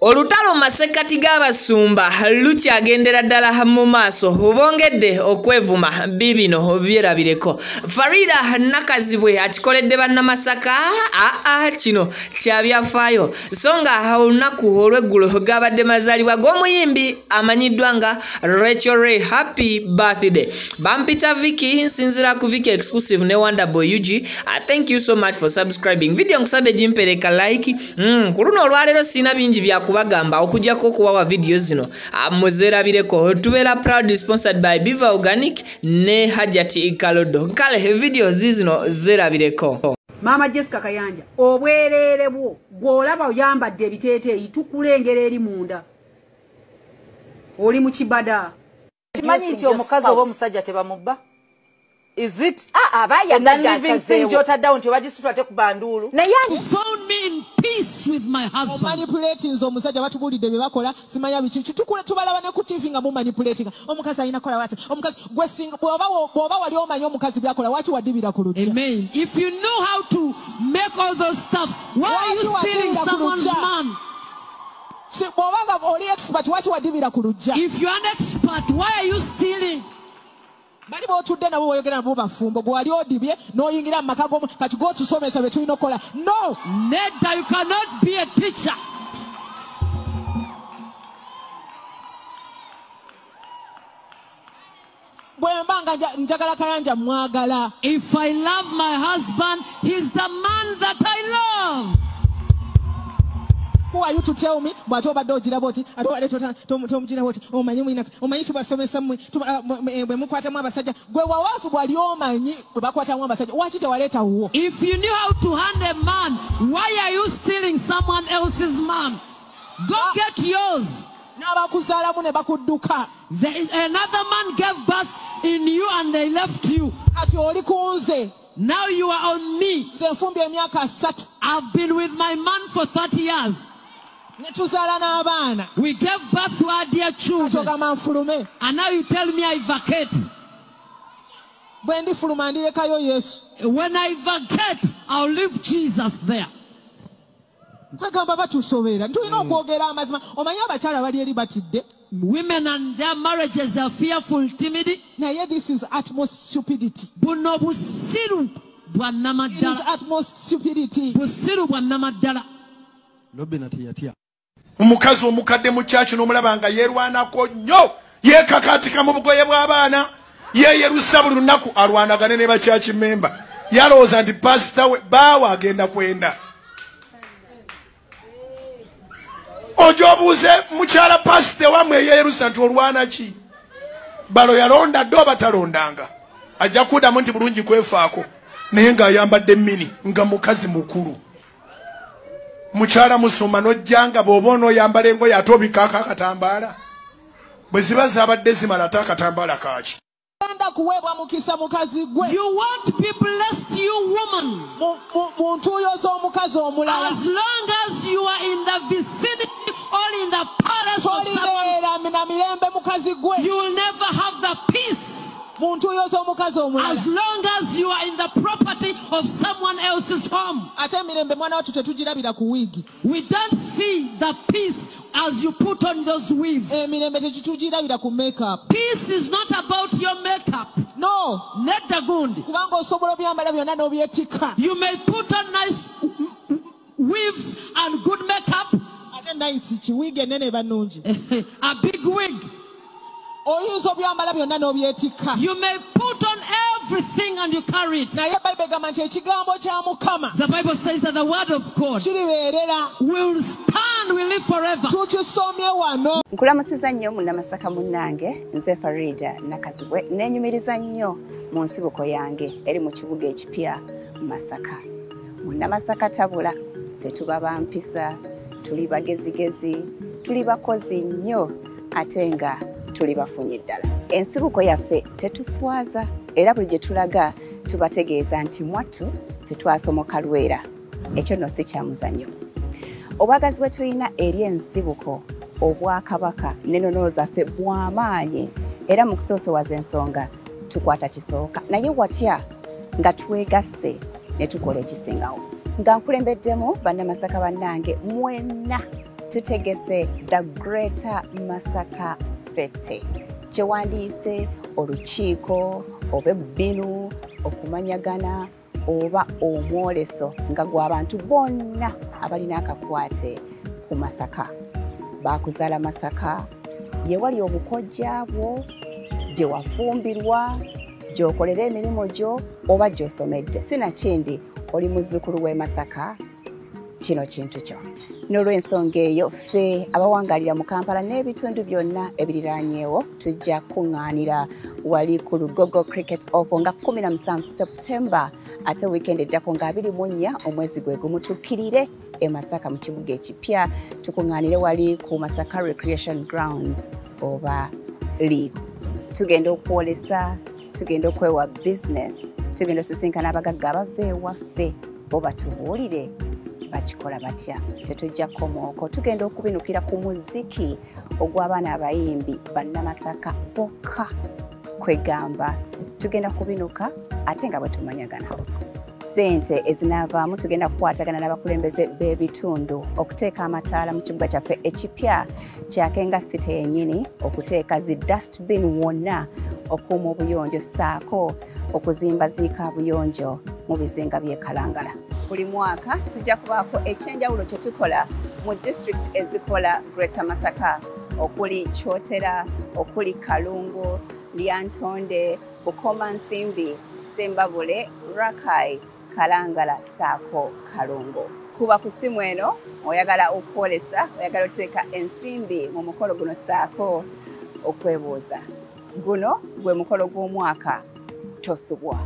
Olutalo masekati g'abasumba lukyagendera ddala mu maaso bongedde okwevuma bibino byerabireko. Farida Nakazibwe akikoledde bannamasaka kino kyabyafaayo so nga olunaku olw'eggulo gabadde mazaalibwa g'omuyimbi amanyiddwa nga Rachel Ray. Happy birthday Bampita Vicky nsinzira ku Vicky exclusive ne Wonderboy UG. Thank you so much for subscribing. Video nkusabe jimpereka like ku luno olwaleero sina bingi byakubagamba okujjako okuwawa video zino muzerabireko. Tubeera proud sponsored by Biva Organic ne Hajati Kalodo. Kale video zino zerabireko. Mama Jesca Kayanja obwerere bwo gwolaba oyambadde ebiteeteeyi tukulengera eri munda oli mu kibada. Kimanyi nti omukazi oba omusajja tebamubba? Is it? Found me in peace with my husband. Manipulating omusajja batubulidde bye bakola simanya bichi tukule tubalaba ne ku TV nga mu manipulating omukazi alina kola wati omukazi gwesinga bwoba wali omanyi omukazi byakola waki wadibira ku lujja. Amen. If you know how to make all those stuff, why are you stealing someone's man? If you're an expert, why are you stealing? Bali botudde nabo boyogera nabo bafumbo gwali odibye noyingira makago kati go tusomesa be tulina kola. No, Nedda, you cannot be a teacher. Bwembanga njagala Kayanja mwagala. If I love my husband, he's the man that I love. Who are you to tell me? But over dojira boti, tomjira boti, omanyi tubasomesa mmwe, bwe mukwata mu abasajja, gwe wawasu bwali omanyi bwe bakwata mu abasajja, waki tewaleeta wo? If you knew how to handle a man, why are you stealing someone else's man? Go get yours. N'abakuzaalamu ne bakudduka. Another man gave birth in you and they left you. Kati oli kunze. Now you are on me. Nze nfumbye emyaka 3. I've been with my man for 30 years. We gave birth to our dear children. And now you tell me I vacate. When I vacate, I'll leave Jesus there. Women and their marriages are fearful, timid. This is utmost stupidity. It is utmost stupidity. Omukazi omukadde mu church n'omulabanga yerwanako nnyo yeekakaatika mu bugoye bw'abaana yeeyerusa buli lunaku alwanagane ne ba church member yalowooza nti pastor we baawa agenda kwenda. Ojo obuuze mukyala pastor wamwe yeeyerusa nti olwana ki? Balo yalonda ddo batalondanga ajja kuddamu nti bulungi kwefaako naye ng'ayambadde mini nga mukazi mukulu. Mukyala musoma n'ojjanga bw'oba onooyambala engoye ate obikaako akatambaala bwe ziba zaabadde zimala ate akatambaala kaaki. You want to bless you, woman. As long as you are in the vicinity or in the palace of someone, you will never have the peace. As long as you are in the property of someone else's home. We don't see the peace as you put on those weaves. Peace is not about your makeup. No. You may put on nice weaves and good makeup. A big wig. You may put on everything and you carry it. The Bible says that the word of God will stand, will live forever. Nkulamusiza nnyo munnamasaka munnange nze Farida Nakazibwe nenyumiriza nnyo mu nsibuko yange eri mu kibuga ekipya Masaka. Munnamasaka tabula ffe tuba bampisa, tuli bagezigezi, tuli bakozi nnyo ate nga tuli bafunye ddala. Ensibuko yaffe tetuswaza era buli gye tulaga tubategeeza nti mwattu tetwasomoka lwera. Ekyo nno si kyamuzannyo. Obwagazi bwe tulina eri ensibuko obwakabaka n'ennono zaffe bw'amaanyi era mu kusoosowaza ensonga tukwata kisooka naye watya nga twegasse ne tukola ekisingawo. Nga nkulembeddemu bannamasaka bannange mwenna tutegese the Greater Masaka Fete. Kyewandiise olukiiko oba ebbinu okumanyagana oba omwoleso nga gw'abantu bonna abalina akakwate ku Masaka. Baakuzaala Masaka, ye wali obukojja bwo, gye wafumbirwa, gy'okolera emirimu gyo oba gy'osomedde. Sinakindi oli muzzukulu w'e Masaka, kino kintu kyo. N'olw'ensonga eyo ffe abawangalira mu Kampala n'ebitundu byonna ebiriraanyeewo tujja kuŋŋaanira wali ku Lugogo Cricket Oval nga 17 September ate weekend eddako nga 24 omwezi gwe gumu tukkirire e Masaka mu kibuga ekipya tukuŋŋaanire wali ku Masaka Recreation Grounds oba League. Tugenda okwolesa, tugenda okwewa business, tugenda osisinkana abagagga abava ewaffe bo batubuulire bakikola batya. Tetujja komooko, tugenda okubinukira ku muziki ogw'abaana abayimbi bannamasaka bokka kwegamba. Tugenda kubinuka ate nga bwe tumanyagana. Ssente ezinaavaamu tugenda kukwatagana n'abakulembeze b'ebitundu okuteeka amataala mu kibuga kyaffe ekipya kyakenga site yennyini, okuteeka zi dustbin wonna, okuuma obuyonjo ssaako okuzimba ziikaabuyonjo mu bizinga by'e Kalangala. Buli mwaka tujja kubaako ekyenjawulo kye tukola mu district ezikola Greater Masaka okuli Kyotera, okuli Kalungu, Lyantonde, Bukoma Nsimbi, Sembabule, Rakai, Kalangala ssaako Kalungu. Kuba ku ssimu eno oyagala okwolesa, oyagala oteeka ensimbi mu mukolo guno ssaako okwebuuza. Guno gwe mukolo gw'omwaka tosubwa.